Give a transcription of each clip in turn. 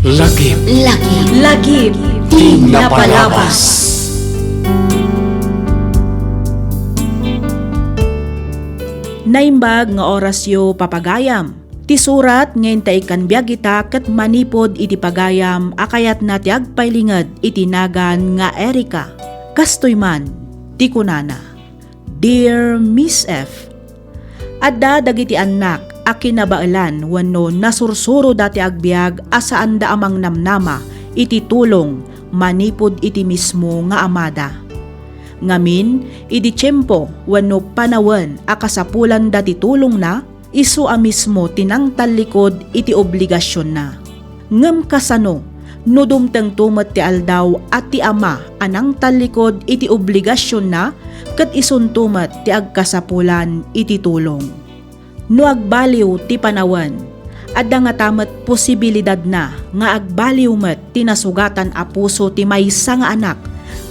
Lagip. Lagip. Lagip. Di napalabas. Naimbag nga orasyo papagayam. Ti surat ngayon ta ikan biyag ita kat manipod iti pagayam akayat na ti agpailingad itinagan nga Erika. Kastoy man, ti kunana. Dear Miss F. Adda dagiti anak a kinabailan wenno nasursuro dati agbiag asaan da amang namnama iti tulong manipod iti mismo nga amada. Ngamin, iti tiyempo wenno panawen a kasapulan dati tulong na isu a mismo tinangtal likod iti obligasyon na. Ngem kasano no dumteng tumet ti aldaw at ti ama anang talikod iti obligasyon na ket isuntumet ti agkasapulan iti tulong. No agbaliw ti panawen, adda nga tamet posibilidad na nga agbaliw met ti nasugatan a puso ti maysa nga anak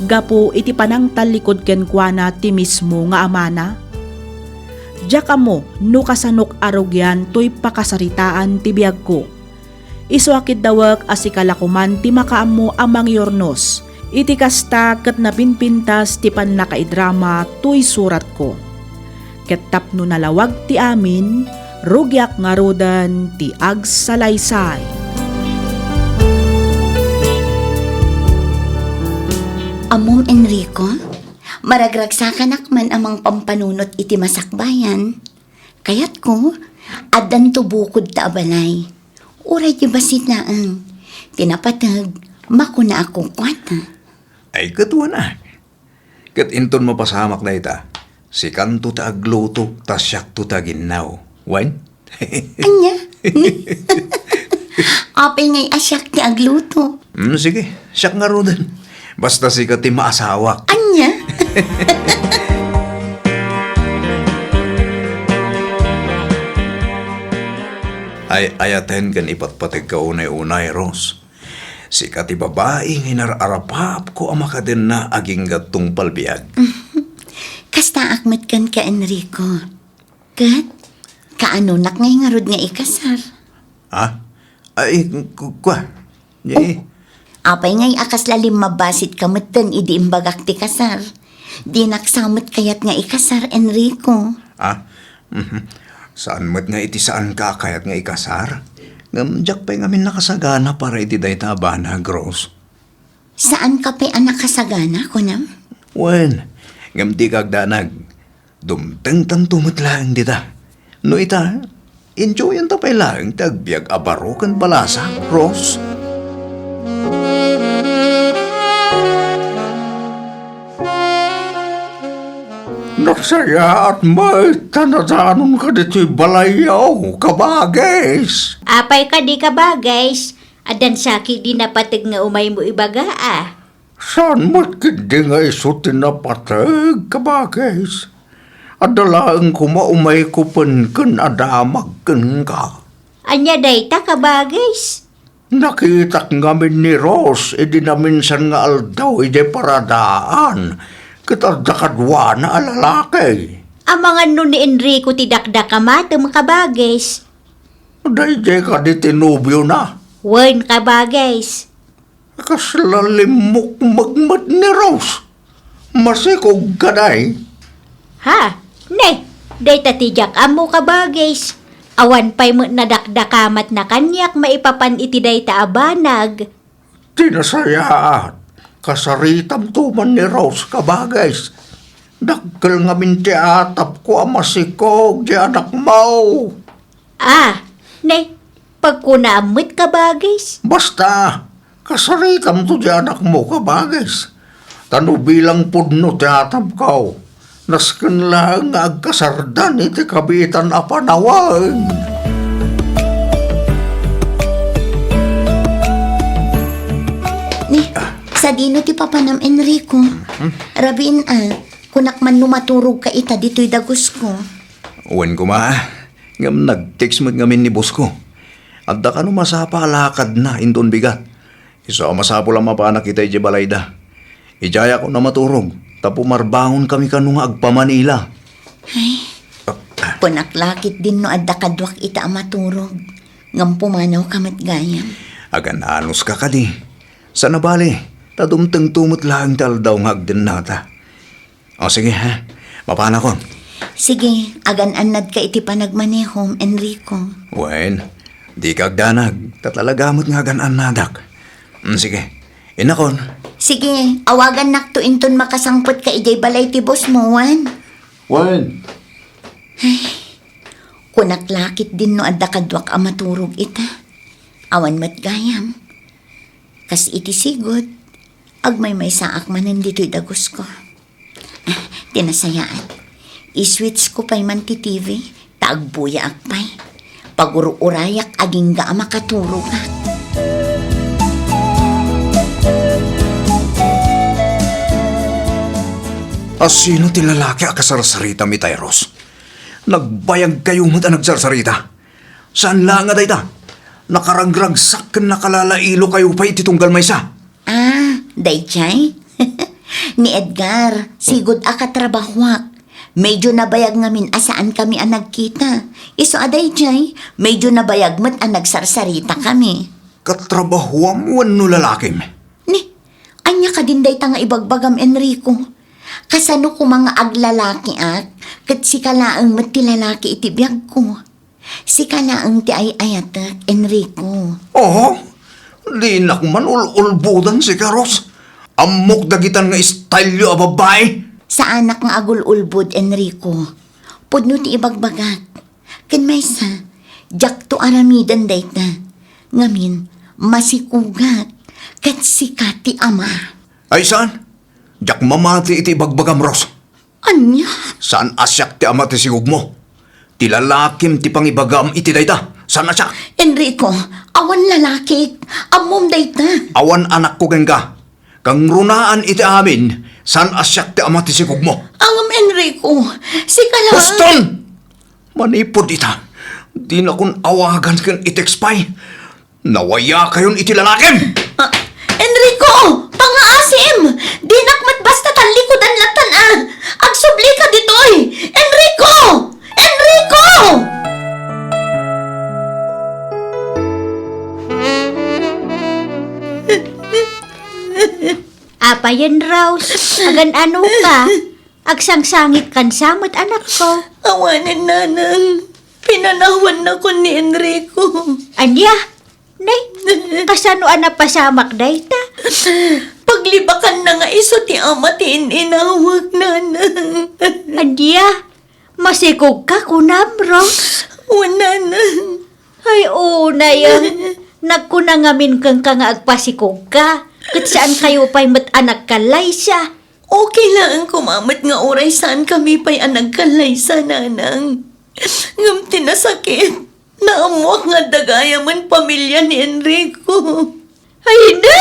gapo iti panangtalikod kenkwana ti mismo nga amana. Diyak amo no kasanok arogyan to'y pakasaritaan ti biyag ko. Isuakid dawak asikalakuman ti makaammo amang yornos. Iti kasta ket napinpintas ti pannakaidrama to'y surat ko. Ket tapno nalawag ti amin, rugyak nga rodan ti agsalaysay. Amom Enrico, maragragsakan akman amang pampanunot iti masakbayan. Kayat ko, adan tubukod ta abalay. Uray di basit na ang tinapatag, makuna akong kwata. Ay katwa na. Kat inton mapasamak na ita. Si kanto ta agluto, tas siyak to ta ginaw. Wan? Anya? Apay ngay asyak ti agluto. Sige, siyak nga ro din. Basta si kati maasawak. Anya? Ay ayaten kan ipatpatig ka unay-unay, Ros. Si kati babae ngay nararapap ko ama ka din na aging gatong palbiag. Kasta akmet kan ka Enrico. Kat, kaano nak ngay nga rod nga ikasar. Ha? Ay, kwa. Yay. Apay ngay akas lalim mabasit kamutan idi imbagak ti kasar. Di naksamot kayat nga ikasar, Enrico. Ah? Saan mo't nga iti saan ka kayat nga ikasar? Ngamjak pa'y ngamin nakasagana para iti day tabana, Gross. Saan ka pa anak kasagana, kunam? Wen, ngam di kagdanag. Dumteng tumot lang dita. No ita, enjoy ang tapay lang tagbiag abarokan balasa, Gross. Nagsaya at may tanadanon ka dito'y balayaw, kabagis. Apay ka di ka ba, guys? Adan saki di napatig nga umay mo ibaga ah. Saan mo't kindi nga iso tinapatag, kabagis? Adalaan ko maumay ko kan adamag kan ka. Anya day ta ka ba, guys? Nakitak ngamin ni Ross, edi na minsan nga aldaw, edi paradaan. Kitadda kadwa na alalaki. Ang mga nun ni Enrico ti dakdak ka matam ka ba, guys? Dayjay ka di tinubyo na. Wen ka ba, guys? Kaslalimok magmat ni Ross. Masikog ka day. Ha? Ne, day tatijak amo ka ba, guys? Awan pa'y mo nadakdakamat na kanyak maipapan iti day taabanag. Tinasayaat. Kasaritam tuman ni Rose kabagais. Dagkal nga minti atap ko ang masikog di anak mo. Ah, ne, pagkunaamit ka ba, guys? Basta, kasaritam to di anak mo kabagais. Tano bilang pudno ti atap ko. Nasken lang nga agkasardan iti kabitan a panawag. Ni, sa dino ti papanam Enrico. Rabin kunak man numaturog ka ita dito'y dagos ko. Uwan ko ma, ngam nag-text mo't ngamin ni boss ko. Adda ka no masapa alakad na indon bigat. Isa masapo lang mapanak kita iti balayda. Ijaya ko na maturog, tapo marbangon kami kanung agpa Manila. Ay, punaklakit din no adda kadwak ita amaturog. Ngam pumanaw kamat gayam. Agan anos ka di. Sa nabali, tadumteng tumot lang daw nga agden nata. O sige ha, mapana kon. Sige, agan-anad ka iti panagmanehom, Enrico. Wen, di ka agdanag, tatalagamot nga ganan nadak. Sige, inakon. Sige, awagan nak to inton makasangpot ka ijay balay ti boss mo, Juan. Wen. Kunaklakit din no adda kadwak a maturog ita. Awan matgayam. Kas iti sigod, agmay may saak manan dito'y dagos ko. Tinasayaan. I-switch ko pa'y man ti TV, taagbuya akpay. Paguro-urayak aging ga makaturog ha. Sino ti lalaki a kasarsarita mi Tayros? Nagbayag kayo mo ta nagsarsarita. Saan lang nga dayta? Nakaragragsak kan nakalalailo kayo pa iti tunggal maysa. Daychay? Ni Edgar, sigod akatrabahwak. Medyo nabayag ngamin asaan kami ang nagkita. Iso aday jay, medyo nabayag mat ang nagsarsarita kami. Katrabahuam wano lalakim. Ni, anya ka din day nga ibagbagam Enrico. Kasano ko mga aglalaki at kat si kalaang mat ti lalaki iti biyag ko. Si kalaang ti ay ayatak Enrico. Oh, di nakman ulbudan si Karos. Amok dagitan nga istalyo a babae. Sa anak nga agul-ulbod, Enrico. Pudno ti ibagbagat. Ken maysa, jak to aramidan dayta. Ngamin, masikugat. Kat sikat ti ama. Ay saan? Jak mamati iti bagbagam Ros. Anya? Saan asyak ti ama ti sigug mo? Ti lalakim ti pangibagam iti dayta. Saan asyak? Enrico, awan lalaki. Amom dayta. Awan anak ko genga. Kang runaan iti amin. Saan asyak ti ama ti sigug mo? Angam Enrico, si kala... Boston! Manipod ita. Di na kun awagan kan itexpay. Nawaya kayon iti lalakim! Enrico! Pangaasim! Di nakmat basta talikodan latan Agsubli ka ditoy! Enrico! Enrico! Apayan, Rose. Agan ano ka? Agsangsangit kan samot anak ko. Awanin nanang. Pinanawan na ko ni Enrico. Anya? Nay, kasano ana pasamak dayta? Paglibakan na nga iso ti ama ti inawag nanang. Anya? Masikog ka kunam, Rose. Nanang. Ay, na yan. Nagkunangamin kang ka nga agpasikog ka. Kat saan kayo pa'y mat-anak kalay siya? Okay lang kumamat nga oray saan kami pa'y anagkalay sa nanang. Ngam tinasakit. Naamuak nga dagayaman pamilya ni Enrico. Ay na!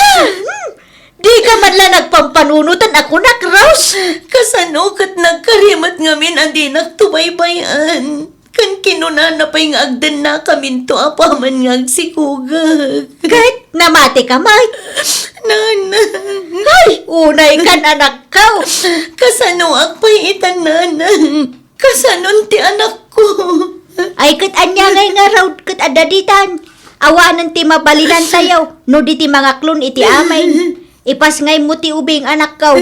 Di ka man lang nagpampanunutan ako nak, Rose. Kasano kat nagkarimat ngamin adi nagtubaybayan. Kan kinuna na pa'y nga agdan na kamin to apaman nga agsikugag. Kahit namati ka, Mike. Nanang. Ay, unay kan anak ka. Kasano akpay itan nanang. Kasanon ti anak ko. Ay, kat anya ngay nga raw, kat adaditan. Awanan ti mabalinan tayo. No di ti mga klon iti amay. Ipas ngay mo ti ubing anak ko.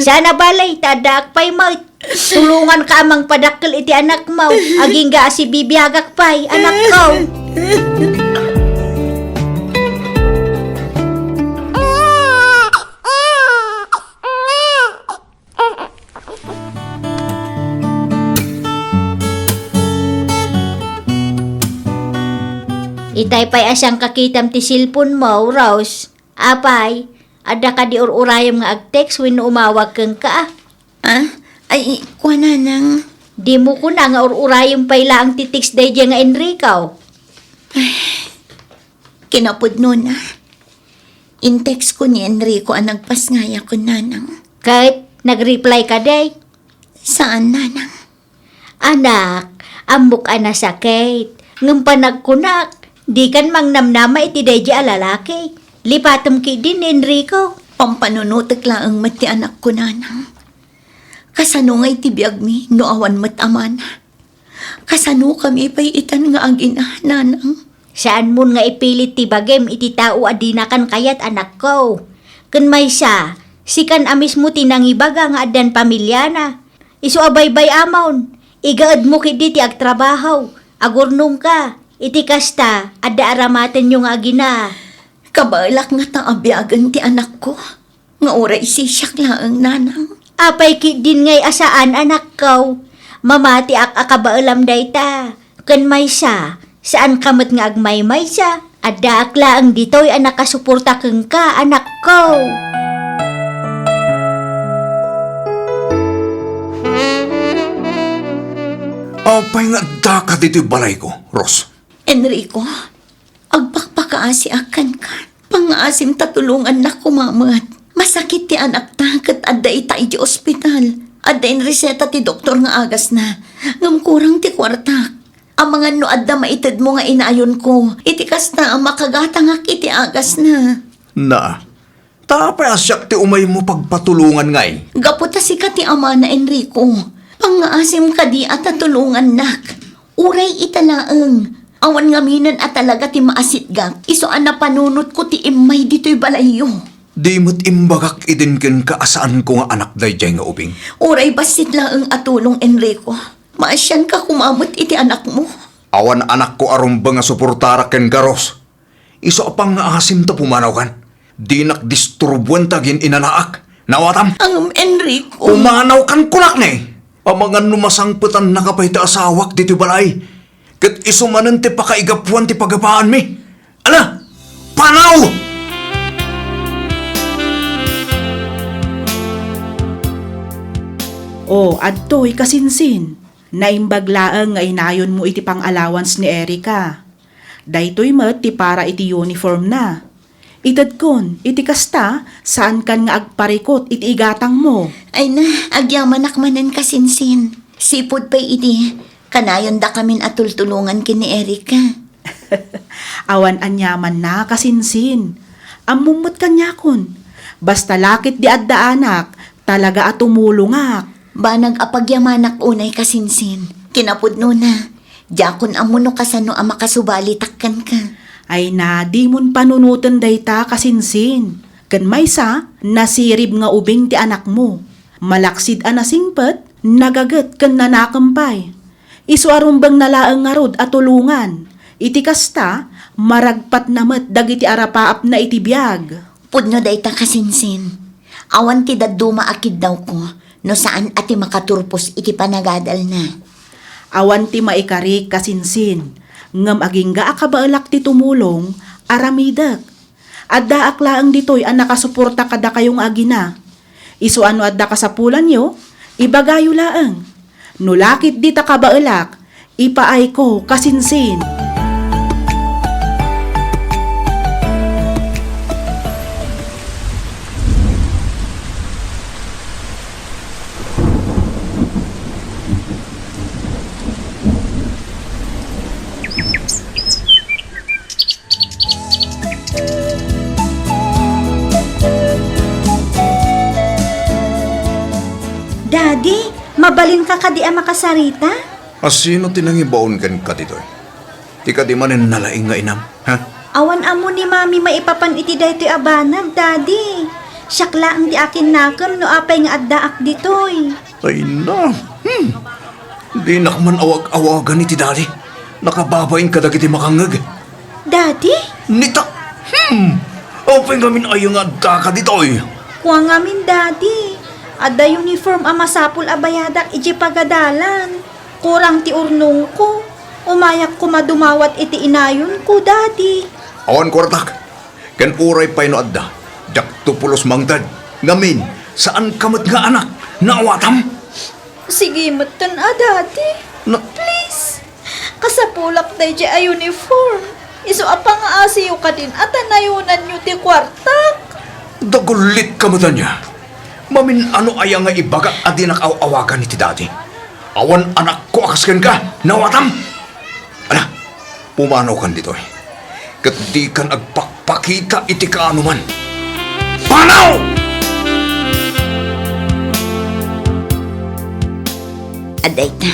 Sana balay, tadak pa'y Mike. Tulungan ka amang padakkel iti anak mo. Aging ga si bibiyagak pa'y anak ko. Itay pa'y asyang kakitam ti silpon mo, Rose. Apay, ada ka di urayam nga ag-text when umawag kang ka. Ay, kuha nanang. Di mo ko na nga urayam pa'y laang titiks day dyan nga Enrico. Kinapod nun In-text ko ni Enrico ang nagpasngaya ko nanang. Kahit nag-reply ka day. Saan nanang? Anak, ambok ana sakit. Ngam panagkunak. Di kan mang namnama iti day dyan alalaki. Lipatom ki din Enrico. Pampanunutak lang ang mati anak ko nanang. Kasano nga'y tibiyag mi, no awan mat aman. Kasano kami pa'y itan nga ang ina, nanang. Saan mo nga ipilit ti bagem iti tao adinakan kayat anak ko. Kun may siya, sikan amis mo tinangibaga nga adan pamilya na. Isu abay-bay amaon, igaad mo kidi ti agtrabaho, agurnong ka, iti kasta, adda aramaten yung agina. Kabalak nga taabiagan ti anak ko. Nga oray sisyak laang nanang. Apay ki din ngay asaan anak ko. Mamati ak akabaalam dayta. Kun may siya, saan kamot nga agmay-may siya? Adda akla ang ditoy anak kasuporta keng ka anak ko. Apay nga daka dito'y balay ko, Ros. Enrico, agpakpakaasi akan ka. Pangaasim tatulungan na kumamat. Masakit ti anak ta kat adda ita iti ospital. Adda in reseta ti doktor nga agas na. Ngam kurang ti kwartak. Ang mga no adda maitid mo nga inaayon ko. Iti kasta ang makagatangak iti agas na. Na, tapay asyak ti umay mo pagpatulungan ngay. Gaputa si ka ti ama na Enrico. Pangaasim ka di at tatulungan nak. Uray italaang. Awan ngaminan at talaga ti maasitgak. Isoan na panunot ko ti imay dito'y balayo. Di mo't imbagak idinken ka asaan ko nga anak dayjay nga ubing. Uray basit laang atulong Enrico. Maasyan ka kumamot iti anak mo. Awan anak ko arumba nga suportara ken garos. Iso apang nga asim ta pumanaw kan. Di nakdisturbuan tagin inanaak. Nawatam, Ang Enrico. pumanaw kan kulak ni. Pamangan numasangputan nakapay ta asawak dito balay. Kat isumanan ti pakaigapuan ti pagapaan mi. Ala, panaw! O, adtoy kasinsin. Naimbaglaang nga inayon mo iti pang-allowance ni Erika. Daytoy met ti para iti uniform na. Itad kon, iti kasta, saan kan nga agparikot iti igatang mo. Ay na, agyaman akmanan kasinsin. Sipod pa'y iti. Kanayon da kamin atultulungan kini Erika. Awan anyaman na kasinsin. Amumot kanyakon. Basta lakit di adda anak, talaga atumulungak. Banag apagyamanak unay kasinsin. Kinapudno na. Jakon amuno kasano ang makasubalitakkan ka. Ay na, di mon panunutan dayta kasinsin. Kan maysa, nasirib nga ubing ti anak mo. Malaksid anasingpet, nagagat kan nanakampay. Isu arumbang nalaang nga rod at tulungan. Iti kasta, maragpat namat dagiti arapaap na iti biyag. Pudno dayta kasinsin. Awan ti daduma akid daw ko. No saan ati makaturpos iti panagadal na. Awan ti maikarik kasinsin. Ngam aging ga akabaalak ti tumulong, aramidak. Adda aklaang ditoy ang nakasuporta kada kayong agina. Isu ano adda kasapulan yo, ibagayo laang. Nulakit di ta kabaalak, ipaay ko kasinsin. Daddy, mabalin ka kadi ang makasarita? Asino tinangibaon kan ka dito'y? Di ka di manin nalaing nga inam, ha? Awan amo ni mami maipapan iti daytoy abanag, daddy. Syakla ang di akin nakam no apay nga addaak ditoy. Ay na, di nakaman awag-awagan iti dali. Nakababain ka dagiti makangag. Daddy, Nita, open gamin ayo nga daka dito'y. kuha ngamin daddy. Adda uniform ang masapul abayadak iji pagadalan. Kurang ti urnong ko. Umayak ko madumawat iti inayon ko, daddy. Awan kwartak, ken uray pay no adda. Jak tupulos mangtad. Ngamin, saan kamot nga anak? Naawatam? Sige, matan daddy. Na, Please. Kasapulak na iji a uniform. Iso apang asiyo ka din at anayunan nyo ti kwartak. dagulit kamutan niya. Mamin ano aya nga ibaga adi nakawawagan iti dati. Awan anak ko akasken ka, nawatam. Ala, pumanaw kan dito eh. Kat di kan agpakpakita iti kaanuman. Panaw! Aday na,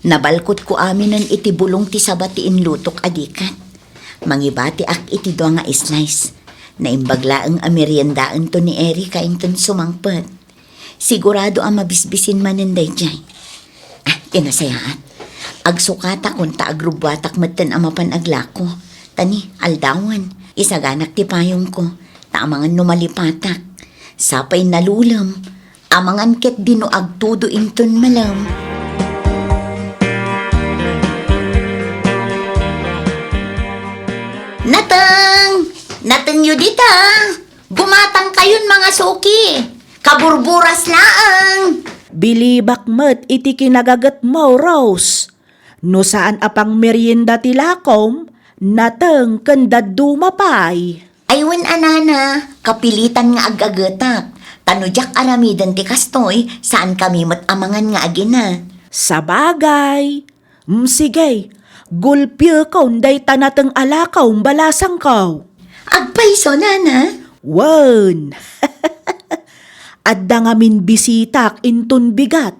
nabalkot ko aminan iti bulong ti sabatiin lutok adikat. Mangibati ak iti do nga slice. Naimbaglaang ameriendaan to ni Erika inton sumangpet. Sigurado ang mabisbisin manenday jay. Tinasayaan. Agsukata kun ta agrubwatak maten amapan aglako. Tani, aldawan. Isaganak ti payong ko. Tamangan numalipatak. Sapay nalulam. Amangan ket dino agtudo inton malam. Natang Yudita! Gumatang kayon mga suki! Kaburburas laang! Bilibak met iti kinagagat mo, Rose. No saan apang merienda ti lakom, nateng kendad dumapay. Aywan anana, kapilitan nga agagatak. Tanudyak aramidan ti kastoy, saan kami matamangan nga agina. Sabagay. Sige, gulpil kaw day tanateng alakaw balasang kaw. Agpaiso, nana? Wan. Adda ngamin bisitak inton bigat.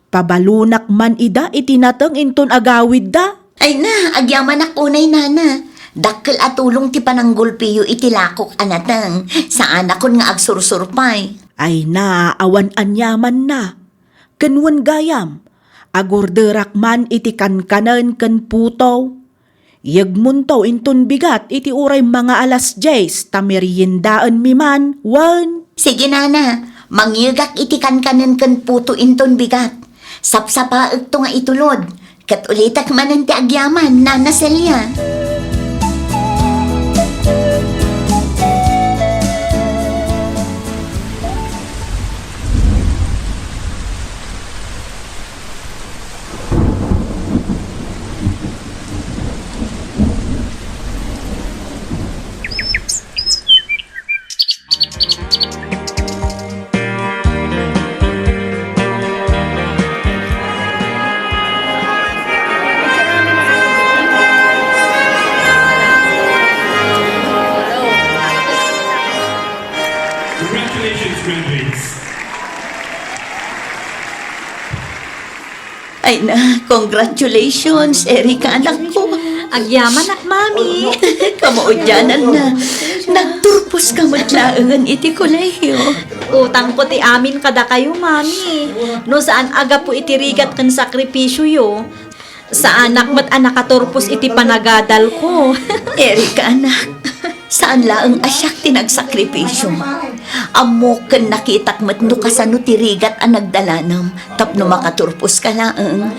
Pabalunak man ida itinateng inton agawid da. Ay na, agyaman ak unay, nana. Dakkel atulong ti pananggulpiyo itilakok anatang. Saan akon nga agsursurpay. Ay na, awan anyaman na. Kenwan gayam. Agorderak man iti kankanan ken puto. Yagmuntaw inton bigat iti uray mga alas 10 ta meriendaan mi man, wan. Sige, nana. Mangyagak iti kankanan ken puto inton bigat. Sapsapaag to nga itulod. Kat ulitak manan ti agyaman, nana Celia. Congratulations, graduates. Ay na, congratulations, Erika, anak ko. Agyaman ak, mami. Kamuudyanan na. Nagturpos ka matlaangan iti kolehiyo. Utang ko ti amin kada kayo, mami. No saan aga po itirigat kan sakripisyo yo. Sa anak mat anakaturpos iti panagadal ko. Erika, anak. Saan laang asyak tinagsakripisyo? Amo ken nakitak mat no kasano tirigat ang nagdalanam. Tapno makaturpos ka laang.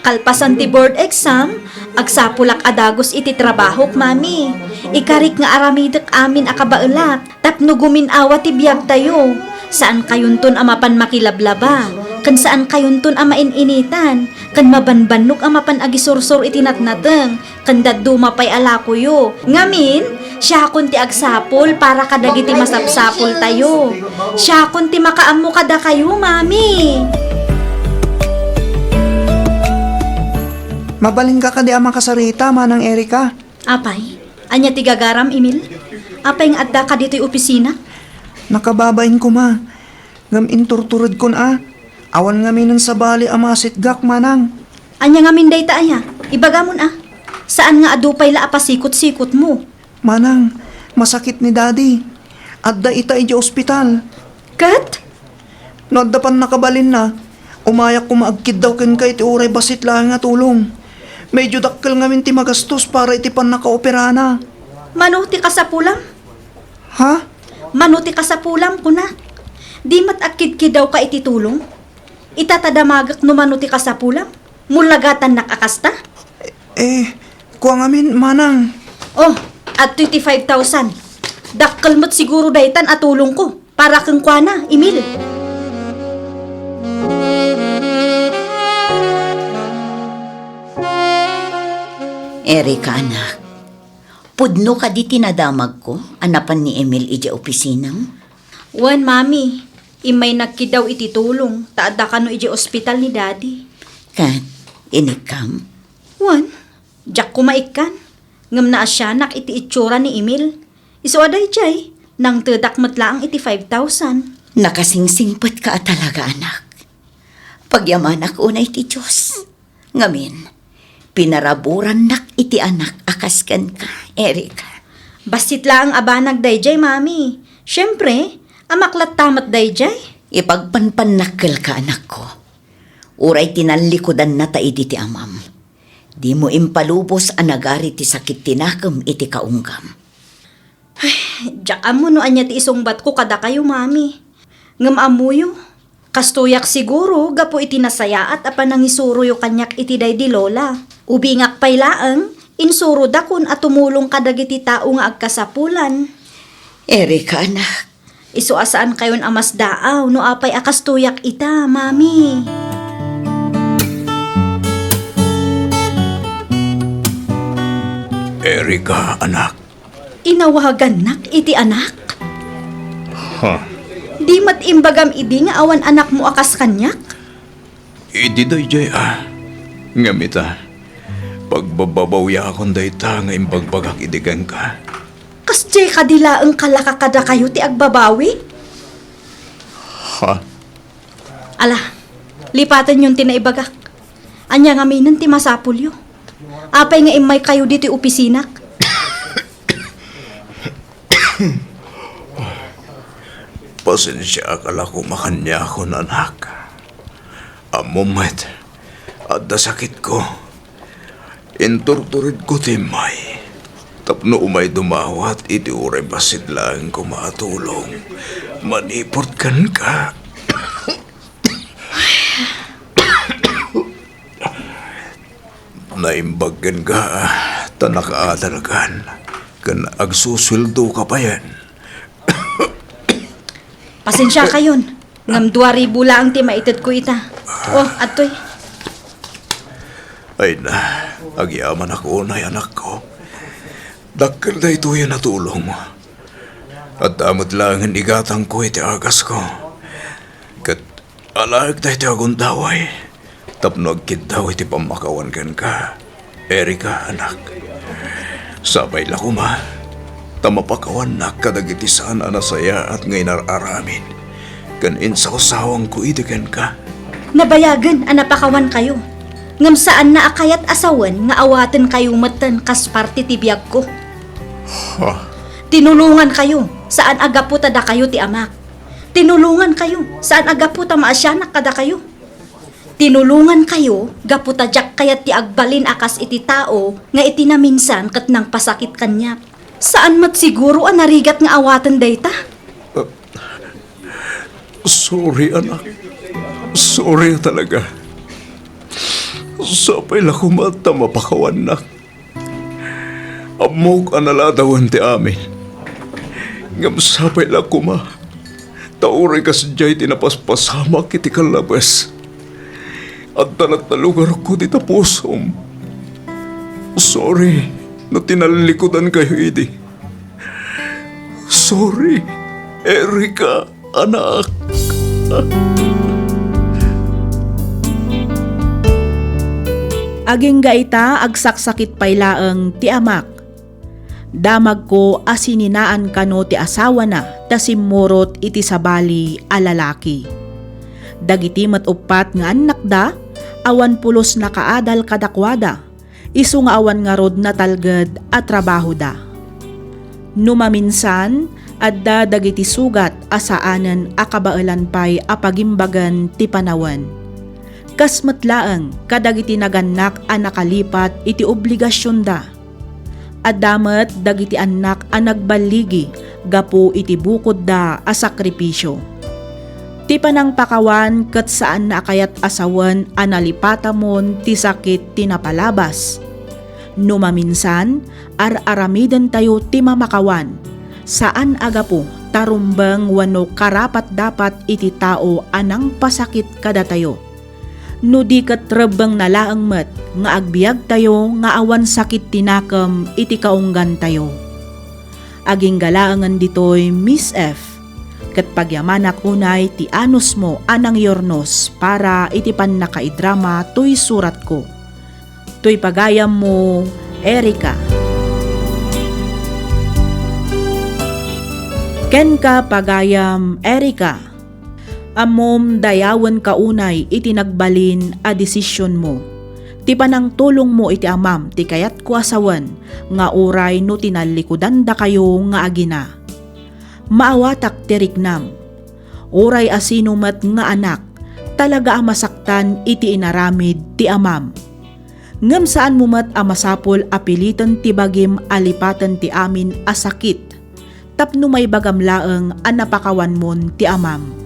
Kalpasan ti board exam, agsapulak adagos iti trabahok, mami. Ikarik nga aramidek amin akabaelak, tapno guminawa ti biyag tayo. Saan kayunton amapan makilablaba? Kan saan kayunton ama ininitan? Kan mabanbanok amapan agisursur iti natnateng? Kan daduma pay alako yo. Ngamin, siya kun ti agsapol para kadagiti masapsapol tayo. Siya kun ti makaammo kada kayo, mami. Mabalin ka kadi amang kasarita, manang Erika. Apay, anya ti gagaram, Emil? Apay nga adda ka dito'y opisina? Nakababain ko ma. Ngam inturturod kon Awan nga minon sa bali amasit gak manang. Anya nga minday ta aya, ibagamon Saan nga adupay la apasikot-sikot mo? Manang, masakit ni daddy. Adda ita iti ospital. Kat? No adda pan nakabalin na. Umayak ko maagkid daw ken kay ti uray basit lang nga tulong. Medyo dakkel nga min ti magastos para iti pan nakaopera na. Manuti ka sa pulam? Ha? Manuti ka sa pulam ko na. Di mat akid-kid daw ka iti tulong? Itatadamagak no manuti ka sa pulam? Mulagatan nakakasta? Kuha nga min, manang. Oh, at 25,000. Dakkel mo't siguro daytan at tulong ko. Para kang kwa na, Emil. Erika, anak. Pudno ka di tinadamag ko, anapan ni Emil ija opisinam. Wan, mami. Imay nagkidaw iti tulong. Taada ka no iji ospital ni daddy. Kat, inikam. Wan, jak kumaikan. Ngam na asyanak iti itsura ni Emil. Iso aday jay, nang tedak matlaang iti 5,000. Nakasingsingpat ka talaga, anak. Pagyamanak unay ti Diyos. Ngamin, Pinaraburan nak iti anak akaskan ka, Erika. Basit lang abanag dayjay, mami. Siyempre, amaklat tamat dayjay. Ipagpanpanakkel ka anak ko. Uray tinalikodan na taidi ti amam. Di mo impalubos anagari ti sakit tinakam iti kaunggam. Diyak mo no anya ti isungbat ko kada kayo, mami. Ngam amuyo. Kastuyak siguro, gapo iti nasayaat apan nangisuro yo kanyak iti day di lola. Ubingak pay laeng, insuro dakon at tumulong kadagiti tao nga agkasapulan. Erika anak, Isu asaan kayon amas daaw, no apay akastuyak ita, mami. Erika, anak. Inawagan nak iti anak. Ha? Di mat imbagam idi nga awan anak mo akas kanyak. Idi dayjay Ngamita. Pagbabawya akong dayta nga imbagbagak idigan ka. Kasjay kadila ang kalakakada kayo ti agbabawi. Ha? Ala, lipatan yung tinaibagak. Anya nga minan ti masapulyo. Apay nga imay kayo diti opisinak. Pasensya akala ko makanya ako anak. Amumet. At sakit ko. Inturturid ko timay. Tapno umay dumawat iti uray basit lang ko matulong. Manipot kan ka. Naimbaggan ka, tanakaadalgan. Kan agsusuldo ka pa yan. Pasensya kayon. Ngam 2,000 lang ti maitid ko ita. Oh, atoy. Ay na, agyaman ako na anak ko. Dakkel na ito yan natulong mo. At damot lang ang igatang ko iti agas ko. Kat alag na iti agundaway. Tapno agkid daw iti pamakawan kan ka. Erika, anak. Sabay la kuma. Tamapakawan na kadagiti saan anasaya at ngay nararamin. Kan insawsawang ko iti kan ka. Nabayagan, anapakawan kayo. Ngam saan na akayat asawan nga awaten kayo matan kas parte ti biyag ko. Ha? Tinulungan kayo, saan agaputa da kayo ti amak. Tinulungan kayo, saan agaputa maasyanak kada kayo. Tinulungan kayo, gaputa jak kayat ti agbalin akas iti tao nga iti na minsan kat nang pasakit kanya. Saan mat siguro ang narigat nga awaten dayta? Sorry, anak. Sorry talaga. Sapay la kumata mapakawan na. Amok analadawan ti amin. Ngam sapay la kuma. Tauray kasadyay tinapaspasamak iti kalabas. At talat na lugar ko di tapusom. Sorry na tinalikudan kayo, Idi. Sorry, Erika, anak. Aging gaita agsaksakit paylaeng ti amak. Damag ko asininaan kano ti asawa na tasimurot iti sabali a lalaki. Dagiti matupat nga anak da, awan pulos na kaadal kadakwada. Isu nga awan nga rod na talged at trabaho da. Numaminsan, adda dagiti sugat asaanen akabailan pay apagimbagan ti panawan. Kasmetlaeng kadagiti naganak a nakalipat iti obligasyon da. Adamet dagiti anak a nagbaligi gapu iti bukod da a sakripisyo. Ti panang pakawan ket saan na akayat asawan a nalipatamon ti sakit tinapalabas. Numaminsan, ar-aramiden tayo ti mamakawan. Saan agapo tarumbang wano karapat dapat iti tao anang pasakit kada tayo. No di ket rebeng nalaeng met nga agbiag tayo nga awan sakit tinakam iti kaunggan tayo. Aging galaangan ditoy Miss F. Ket pagyamanak unay ti anus mo anang yornos para iti pan nakaidrama toy surat ko. Toy pagayam mo, Erika. Ken ka pagayam, Erika. Amom dayawan kaunay iti nagbalin a desisyon mo. Ti panang tulong mo iti amam ti kayat ko asawan nga uray no tinalikudan da kayo nga agina. Maawatak ti riknam. Uray asino met nga anak talaga amasaktan iti inaramid ti amam. Ngem saan mo met amasapol apilitan ti bagim alipatan ti amin asakit. Tapno may bagamlaeng anapakawan mon ti amam.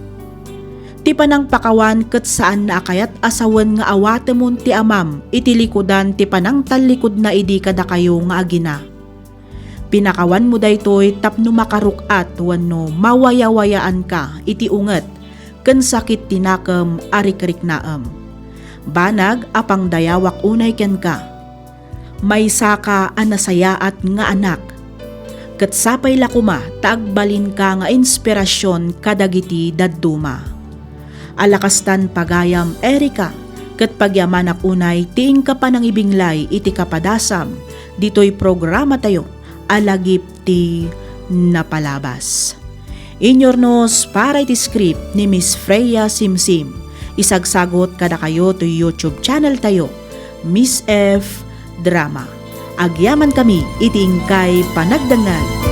Ti panang pakawan ket saan na akayat asawen nga awate mon ti amam iti likudan ti panang tallikod na idi kada kayo nga agina. Pinakawan mo daytoy tapno makarukat wenno mawayawayaan ka iti unget ken sakit tinakem arikrik-naem. Banag apang dayawak unay ken ka. May saka anasayaat nga anak. Ket sapay lakuma taagbalin ka nga inspirasyon kadagiti dadduma. Alakastan pagayam Erika, ket pagyamanak unay tiing ka pa ng ibinglay iti kapadasam, dito'y programa tayo, alagip ti napalabas. Inyornos para iti script ni Miss Freya Simsim, isagsagot kada kayo to YouTube channel tayo, Miss F Drama. Agyaman kami iti ingkay panagdangan.